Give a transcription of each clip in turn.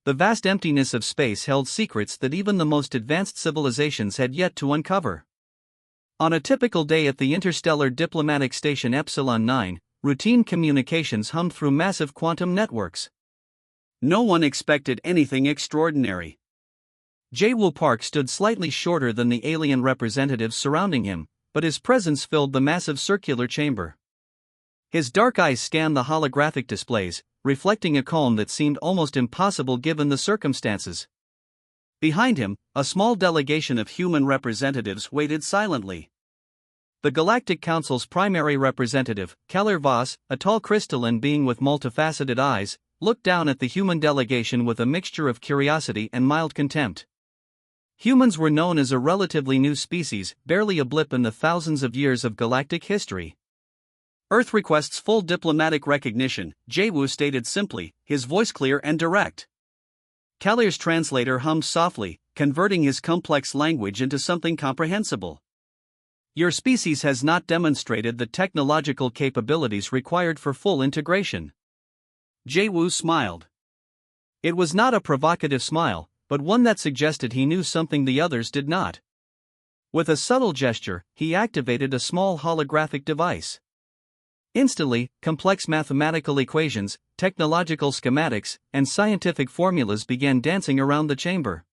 The vast emptiness of space held secrets that even the most advanced civilizations had yet to uncover. On a typical day at the Interstellar Diplomatic Station Epsilon 9, routine communications hummed through massive quantum networks. No one expected anything extraordinary. Jae-woo Park stood slightly shorter than the alien representatives surrounding him, but his presence filled the massive circular chamber. His dark eyes scanned the holographic displays, reflecting a calm that seemed almost impossible given the circumstances. Behind him, a small delegation of human representatives waited silently. The Galactic Council's primary representative, Keller Voss, a tall crystalline being with multifaceted eyes, looked down at the human delegation with a mixture of curiosity and mild contempt. Humans were known as a relatively new species, barely a blip in the thousands of years of galactic history. Earth requests full diplomatic recognition, Jae-woo stated simply, his voice clear and direct. Keller's translator hummed softly, converting his complex language into something comprehensible. Your species has not demonstrated the technological capabilities required for full integration. Jae-woo smiled. It was not a provocative smile, but one that suggested he knew something the others did not. With a subtle gesture, he activated a small holographic device. Instantly, complex mathematical equations, technological schematics, and scientific formulas began dancing around the chamber.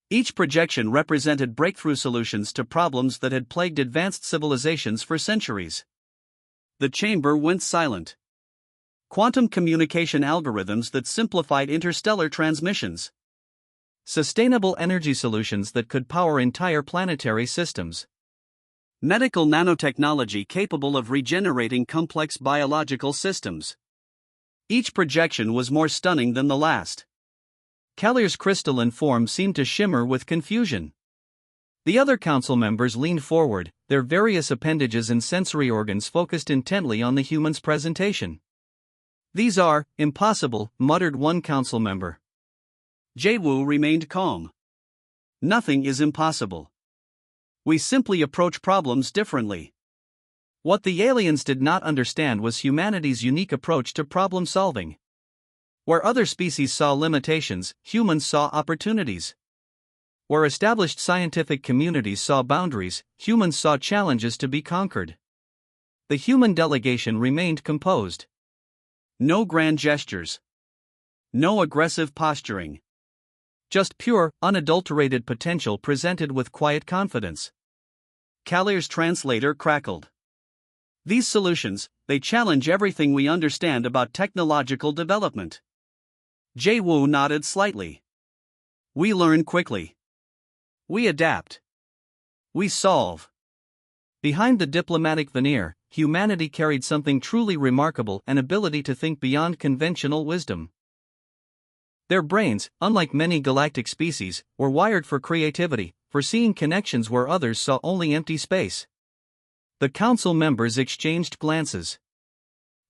Each projection represented breakthrough solutions to problems that had plagued advanced civilizations for centuries. The chamber went silent. Quantum communication algorithms that simplified interstellar transmissions. Sustainable energy solutions that could power entire planetary systems. Medical nanotechnology capable of regenerating complex biological systems. Each projection was more stunning than the last. Keller's crystalline form seemed to shimmer with confusion. The other council members leaned forward, their various appendages and sensory organs focused intently on the human's presentation. These are impossible, muttered one council member. Jae-woo remained calm. Nothing is impossible. We simply approach problems differently. What the aliens did not understand was humanity's unique approach to problem solving. Where other species saw limitations, humans saw opportunities. Where established scientific communities saw boundaries, humans saw challenges to be conquered. The human delegation remained composed. No grand gestures. No aggressive posturing. Just pure, unadulterated potential presented with quiet confidence. Keller's translator crackled. These solutions, they challenge everything we understand about technological development. Jae-woo nodded slightly. We learn quickly. We adapt. We solve. Behind the diplomatic veneer, humanity carried something truly remarkable, an ability to think beyond conventional wisdom. Their brains, unlike many galactic species, were wired for creativity, for seeing connections where others saw only empty space. The council members exchanged glances.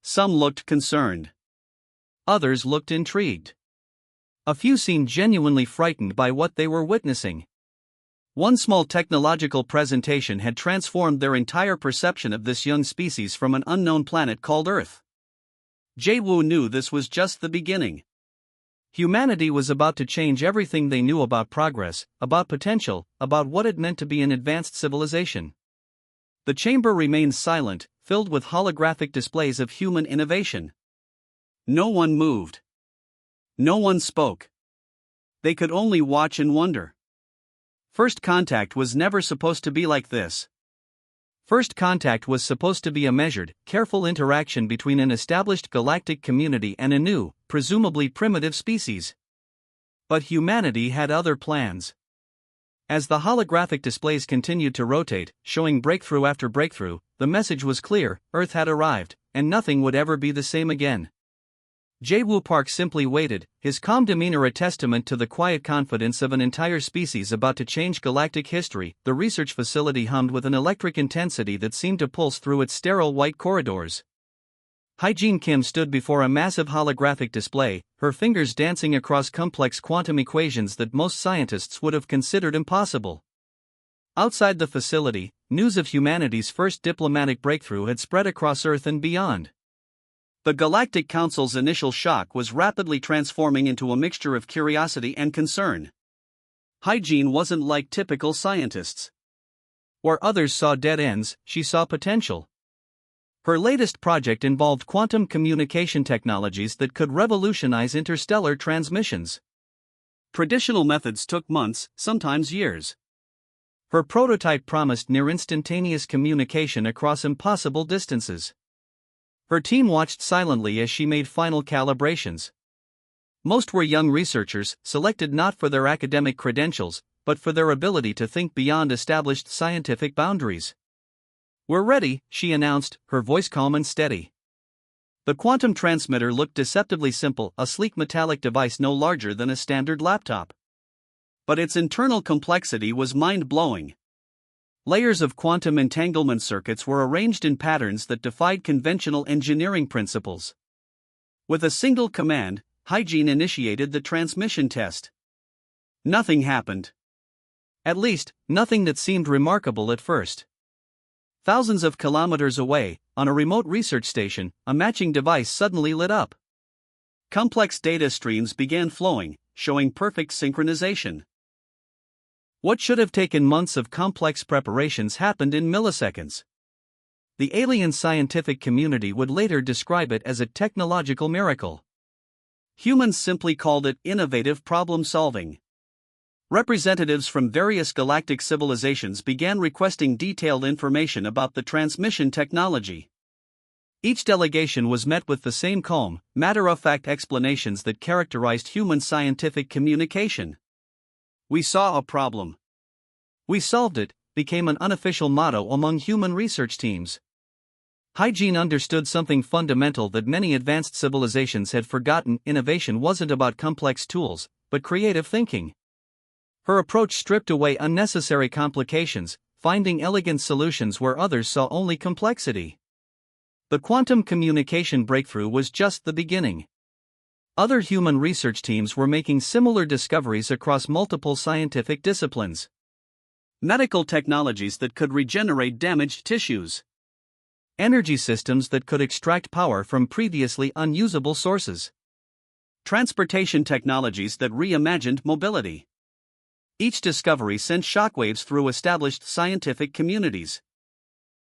Some looked concerned. Others looked intrigued. A few seemed genuinely frightened by what they were witnessing. One small technological presentation had transformed their entire perception of this young species from an unknown planet called Earth. Jae-woo knew this was just the beginning. Humanity was about to change everything they knew about progress, about potential, about what it meant to be an advanced civilization. The chamber remained silent, filled with holographic displays of human innovation. No one moved. No one spoke. They could only watch and wonder. First contact was never supposed to be like this. First contact was supposed to be a measured, careful interaction between an established galactic community and a new, presumably primitive species. But humanity had other plans. As the holographic displays continued to rotate, showing breakthrough after breakthrough, the message was clear: Earth had arrived, and nothing would ever be the same again. Jae-woo Park simply waited, his calm demeanor a testament to the quiet confidence of an entire species about to change galactic history. The research facility hummed with an electric intensity that seemed to pulse through its sterile white corridors. Hyejin Kim stood before a massive holographic display, her fingers dancing across complex quantum equations that most scientists would have considered impossible. Outside the facility, news of humanity's first diplomatic breakthrough had spread across Earth and beyond. The Galactic Council's initial shock was rapidly transforming into a mixture of curiosity and concern. Hygiene wasn't like typical scientists. Where others saw dead ends, she saw potential. Her latest project involved quantum communication technologies that could revolutionize interstellar transmissions. Traditional methods took months, sometimes years. Her prototype promised near-instantaneous communication across impossible distances. Her team watched silently as she made final calibrations. Most were young researchers, selected not for their academic credentials, but for their ability to think beyond established scientific boundaries. "We're ready," she announced, her voice calm and steady. The quantum transmitter looked deceptively simple, a sleek metallic device no larger than a standard laptop. But its internal complexity was mind-blowing. Layers of quantum entanglement circuits were arranged in patterns that defied conventional engineering principles. With a single command, Hygiene initiated the transmission test. Nothing happened. At least, nothing that seemed remarkable at first. Thousands of kilometers away, on a remote research station, a matching device suddenly lit up. Complex data streams began flowing, showing perfect synchronization. What should have taken months of complex preparations happened in milliseconds. The alien scientific community would later describe it as a technological miracle. Humans simply called it innovative problem solving. Representatives from various galactic civilizations began requesting detailed information about the transmission technology. Each delegation was met with the same calm, matter-of-fact explanations that characterized human scientific communication. "We saw a problem. We solved it," became an unofficial motto among human research teams. Hygiene understood something fundamental that many advanced civilizations had forgotten: innovation wasn't about complex tools, but creative thinking. Her approach stripped away unnecessary complications, finding elegant solutions where others saw only complexity. The quantum communication breakthrough was just the beginning. Other human research teams were making similar discoveries across multiple scientific disciplines. Medical technologies that could regenerate damaged tissues. Energy systems that could extract power from previously unusable sources. Transportation technologies that reimagined mobility. Each discovery sent shockwaves through established scientific communities.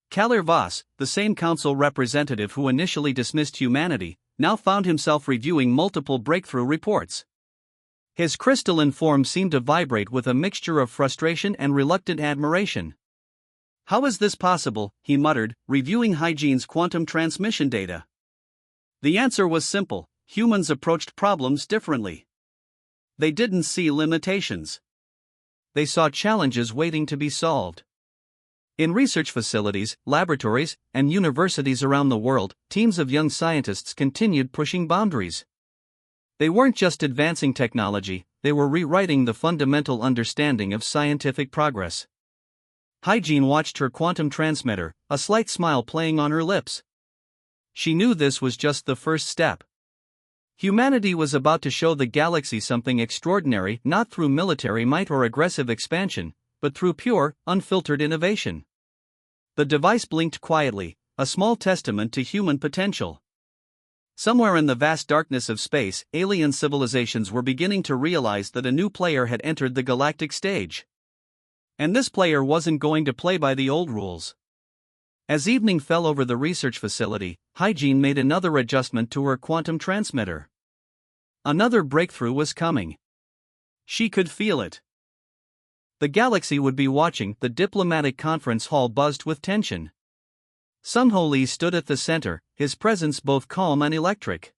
Kalir Voss, the same council representative who initially dismissed humanity, now found himself reviewing multiple breakthrough reports. His crystalline form seemed to vibrate with a mixture of frustration and reluctant admiration. "How is this possible?" he muttered, reviewing Hygiene's quantum transmission data. The answer was simple: humans approached problems differently. They didn't see limitations. They saw challenges waiting to be solved. In research facilities, laboratories, and universities around the world, teams of young scientists continued pushing boundaries. They weren't just advancing technology, they were rewriting the fundamental understanding of scientific progress. Hygiene watched her quantum transmitter, a slight smile playing on her lips. She knew this was just the first step. Humanity was about to show the galaxy something extraordinary, not through military might or aggressive expansion, but through pure, unfiltered innovation. The device blinked quietly, a small testament to human potential. Somewhere in the vast darkness of space, alien civilizations were beginning to realize that a new player had entered the galactic stage. And this player wasn't going to play by the old rules. As evening fell over the research facility, Hygiene made another adjustment to her quantum transmitter. Another breakthrough was coming. She could feel it. The galaxy would be watching. The diplomatic conference hall buzzed with tension. Sun-Ho Lee stood at the center, his presence both calm and electric.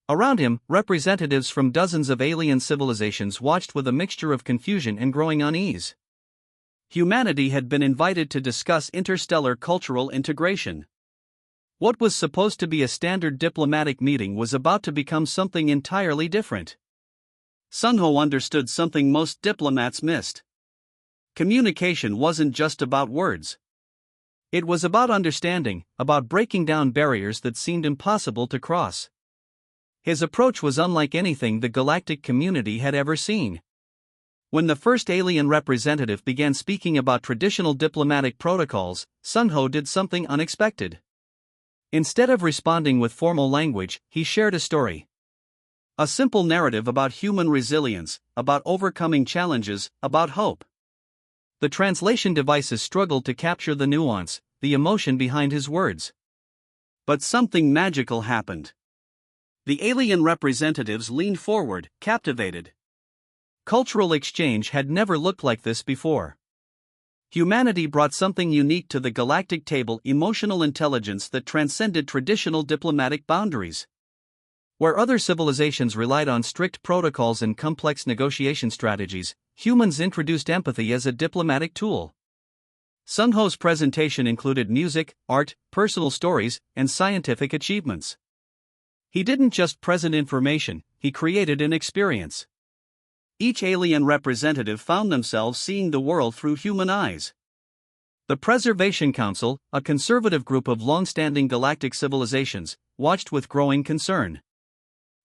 Around him, representatives from dozens of alien civilizations watched with a mixture of confusion and growing unease. Humanity had been invited to discuss interstellar cultural integration. What was supposed to be a standard diplomatic meeting was about to become something entirely different. Sun-Ho understood something most diplomats missed. Communication wasn't just about words. It was about understanding, about breaking down barriers that seemed impossible to cross. His approach was unlike anything the galactic community had ever seen. When the first alien representative began speaking about traditional diplomatic protocols, Sun-Ho did something unexpected. Instead of responding with formal language, he shared a story. A simple narrative about human resilience, about overcoming challenges, about hope. The translation devices struggled to capture the nuance, the emotion behind his words. But something magical happened. The alien representatives leaned forward, captivated. Cultural exchange had never looked like this before. Humanity brought something unique to the galactic table: emotional intelligence that transcended traditional diplomatic boundaries. Where other civilizations relied on strict protocols and complex negotiation strategies, humans introduced empathy as a diplomatic tool. Sun Ho's presentation included music, art, personal stories, and scientific achievements. He didn't just present information, he created an experience. Each alien representative found themselves seeing the world through human eyes. The Preservation Council, a conservative group of long-standing galactic civilizations, watched with growing concern.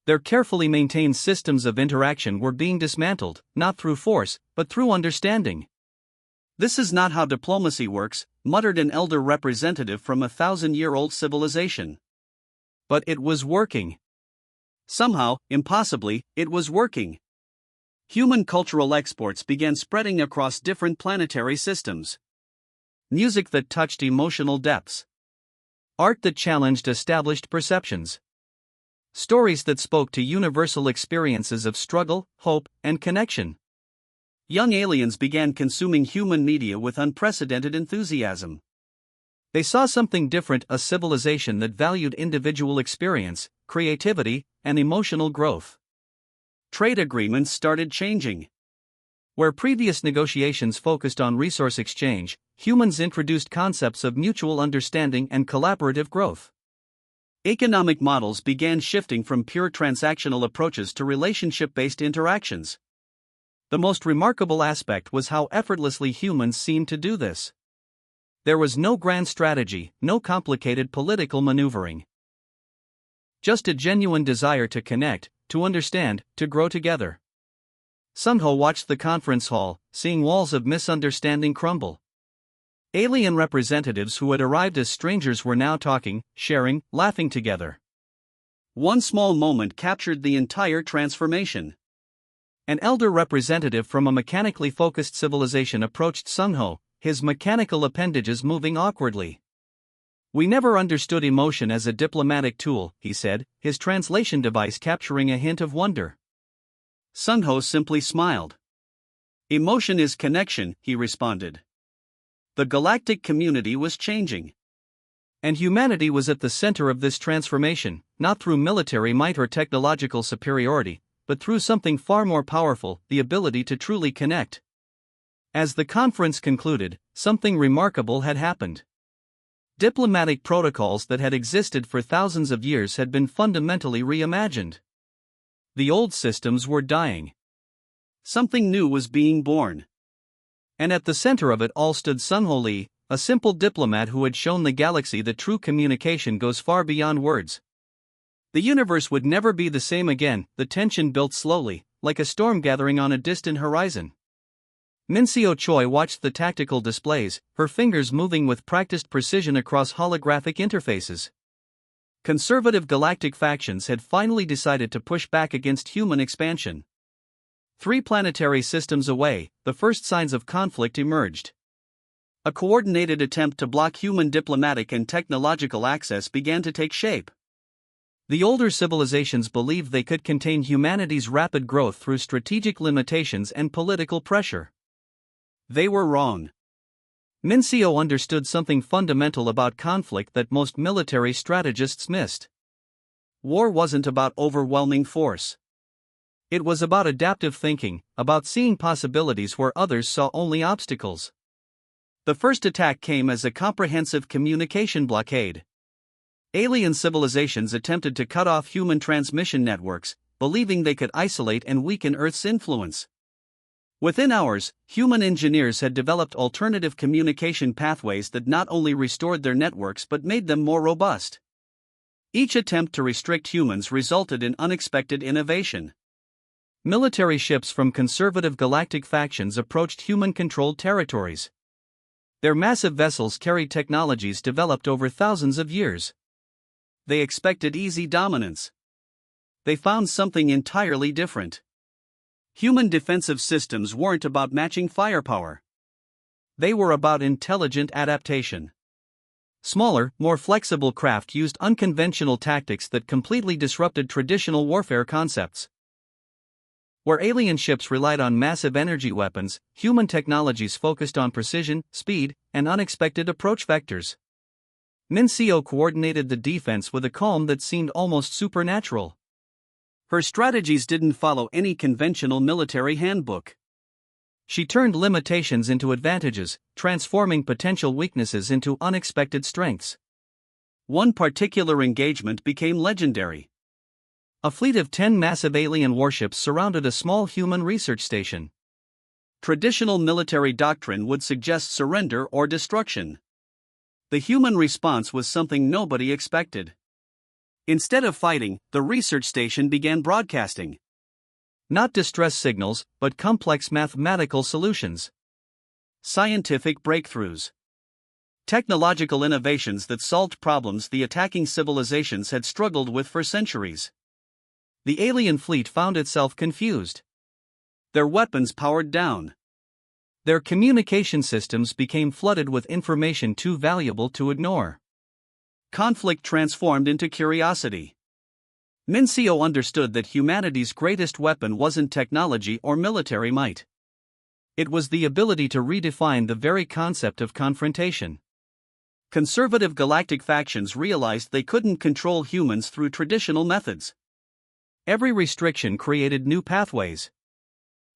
Their carefully maintained systems of interaction were being dismantled, not through force, but through understanding. "This is not how diplomacy works," muttered an elder representative from a 1,000-year-old civilization. But it was working. Somehow, impossibly, it was working. Human cultural exports began spreading across different planetary systems. Music that touched emotional depths. Art that challenged established perceptions. Stories that spoke to universal experiences of struggle, hope, and connection. Young aliens began consuming human media with unprecedented enthusiasm. They saw something different: a civilization that valued individual experience, creativity, and emotional growth. Trade agreements started changing. Where previous negotiations focused on resource exchange, humans introduced concepts of mutual understanding and collaborative growth. Economic models began shifting from pure transactional approaches to relationship-based interactions. The most remarkable aspect was how effortlessly humans seemed to do this. There was no grand strategy, no complicated political maneuvering. Just a genuine desire to connect, to understand, to grow together. Sun Ho watched the conference hall, seeing walls of misunderstanding crumble. Alien representatives who had arrived as strangers were now talking, sharing, laughing together. One small moment captured the entire transformation. An elder representative from a mechanically focused civilization approached Sun Ho, his mechanical appendages moving awkwardly. "We never understood emotion as a diplomatic tool," he said, his translation device capturing a hint of wonder. Sun Ho simply smiled. "Emotion is connection," he responded. The galactic community was changing. And humanity was at the center of this transformation, not through military might or technological superiority, but through something far more powerful: the ability to truly connect. As the conference concluded, something remarkable had happened. Diplomatic protocols that had existed for thousands of years had been fundamentally reimagined. The old systems were dying. Something new was being born. And at the center of it all stood Sun Ho Lee, a simple diplomat who had shown the galaxy that true communication goes far beyond words. The universe would never be the same again. The tension built slowly, like a storm gathering on a distant horizon. Minseo Choi watched the tactical displays, her fingers moving with practiced precision across holographic interfaces. Conservative galactic factions had finally decided to push back against human expansion. 3 planetary systems away, the first signs of conflict emerged. A coordinated attempt to block human diplomatic and technological access began to take shape. The older civilizations believed they could contain humanity's rapid growth through strategic limitations and political pressure. They were wrong. Minseo understood something fundamental about conflict that most military strategists missed. War wasn't about overwhelming force. It was about adaptive thinking, about seeing possibilities where others saw only obstacles. The first attack came as a comprehensive communication blockade. Alien civilizations attempted to cut off human transmission networks, believing they could isolate and weaken Earth's influence. Within hours, human engineers had developed alternative communication pathways that not only restored their networks but made them more robust. Each attempt to restrict humans resulted in unexpected innovation. Military ships from conservative galactic factions approached human-controlled territories. Their massive vessels carried technologies developed over thousands of years. They expected easy dominance. They found something entirely different. Human defensive systems weren't about matching firepower. They were about intelligent adaptation. Smaller, more flexible craft used unconventional tactics that completely disrupted traditional warfare concepts. Where alien ships relied on massive energy weapons, human technologies focused on precision, speed, and unexpected approach vectors. Mincio coordinated the defense with a calm that seemed almost supernatural. Her strategies didn't follow any conventional military handbook. She turned limitations into advantages, transforming potential weaknesses into unexpected strengths. One particular engagement became legendary. A fleet of 10 massive alien warships surrounded a small human research station. Traditional military doctrine would suggest surrender or destruction. The human response was something nobody expected. Instead of fighting, the research station began broadcasting. Not distress signals, but complex mathematical solutions. Scientific breakthroughs. Technological innovations that solved problems the attacking civilizations had struggled with for centuries. The alien fleet found itself confused. Their weapons powered down. Their communication systems became flooded with information too valuable to ignore. Conflict transformed into curiosity. Mincio understood that humanity's greatest weapon wasn't technology or military might. It was the ability to redefine the very concept of confrontation. Conservative galactic factions realized they couldn't control humans through traditional methods. Every restriction created new pathways.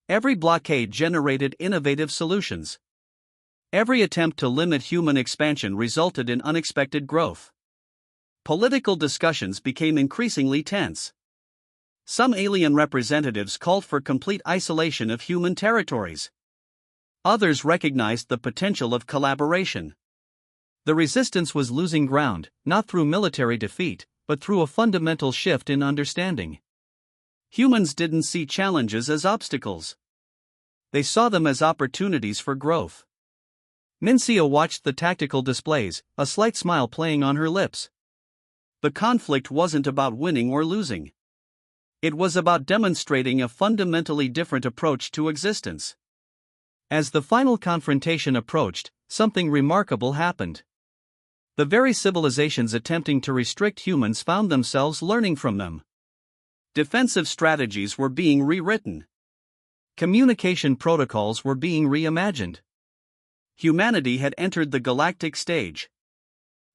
Every blockade generated innovative solutions. Every attempt to limit human expansion resulted in unexpected growth. Political discussions became increasingly tense. Some alien representatives called for complete isolation of human territories. Others recognized the potential of collaboration. The resistance was losing ground, not through military defeat, but through a fundamental shift in understanding. Humans didn't see challenges as obstacles. They saw them as opportunities for growth. Mincio watched the tactical displays, a slight smile playing on her lips. The conflict wasn't about winning or losing. It was about demonstrating a fundamentally different approach to existence. As the final confrontation approached, something remarkable happened. The very civilizations attempting to restrict humans found themselves learning from them. Defensive strategies were being rewritten. Communication protocols were being reimagined. Humanity had entered the galactic stage.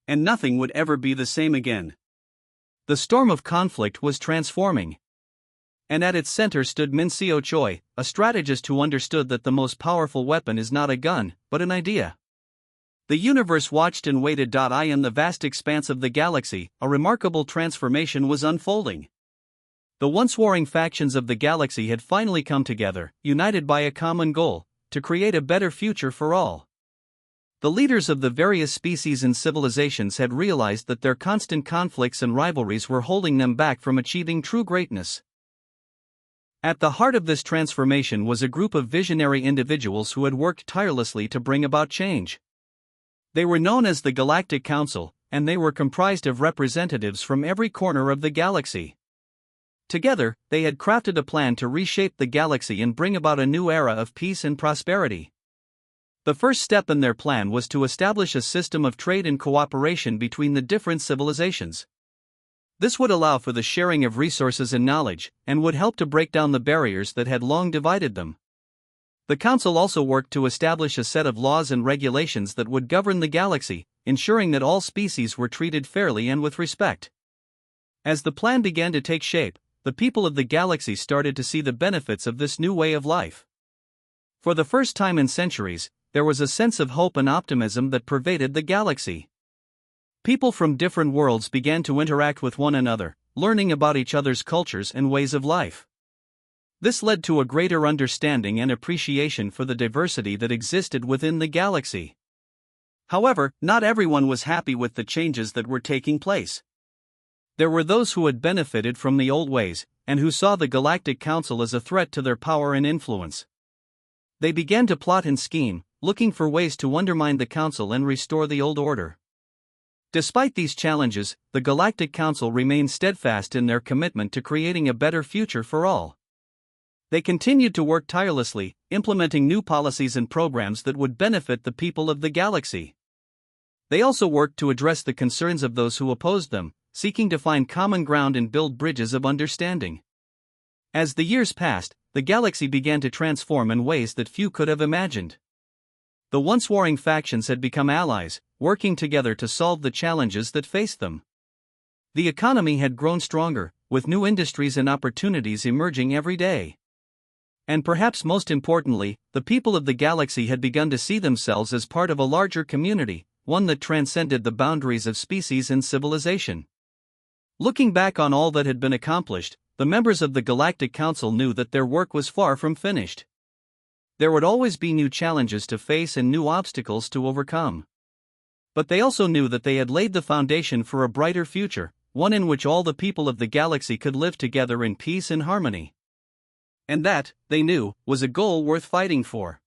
And nothing would ever be the same again. The storm of conflict was transforming. And at its center stood Mincio Choi, a strategist who understood that the most powerful weapon is not a gun, but an idea. The universe watched and waited. In the vast expanse of the galaxy, a remarkable transformation was unfolding. The once warring factions of the galaxy had finally come together, united by a common goal: to create a better future for all. The leaders of the various species and civilizations had realized that their constant conflicts and rivalries were holding them back from achieving true greatness. At the heart of this transformation was a group of visionary individuals who had worked tirelessly to bring about change. They were known as the Galactic Council, and they were comprised of representatives from every corner of the galaxy. Together, they had crafted a plan to reshape the galaxy and bring about a new era of peace and prosperity. The first step in their plan was to establish a system of trade and cooperation between the different civilizations. This would allow for the sharing of resources and knowledge, and would help to break down the barriers that had long divided them. The Council also worked to establish a set of laws and regulations that would govern the galaxy, ensuring that all species were treated fairly and with respect. As the plan began to take shape, the people of the galaxy started to see the benefits of this new way of life. For the first time in centuries, there was a sense of hope and optimism that pervaded the galaxy. People from different worlds began to interact with one another, learning about each other's cultures and ways of life. This led to a greater understanding and appreciation for the diversity that existed within the galaxy. However, not everyone was happy with the changes that were taking place. There were those who had benefited from the old ways, and who saw the Galactic Council as a threat to their power and influence. They began to plot and scheme, looking for ways to undermine the Council and restore the old order. Despite these challenges, the Galactic Council remained steadfast in their commitment to creating a better future for all. They continued to work tirelessly, implementing new policies and programs that would benefit the people of the galaxy. They also worked to address the concerns of those who opposed them, seeking to find common ground and build bridges of understanding. As the years passed, the galaxy began to transform in ways that few could have imagined. The once warring factions had become allies, working together to solve the challenges that faced them. The economy had grown stronger, with new industries and opportunities emerging every day. And perhaps most importantly, the people of the galaxy had begun to see themselves as part of a larger community, one that transcended the boundaries of species and civilization. Looking back on all that had been accomplished, the members of the Galactic Council knew that their work was far from finished. There would always be new challenges to face and new obstacles to overcome. But they also knew that they had laid the foundation for a brighter future, one in which all the people of the galaxy could live together in peace and harmony. And that, they knew, was a goal worth fighting for.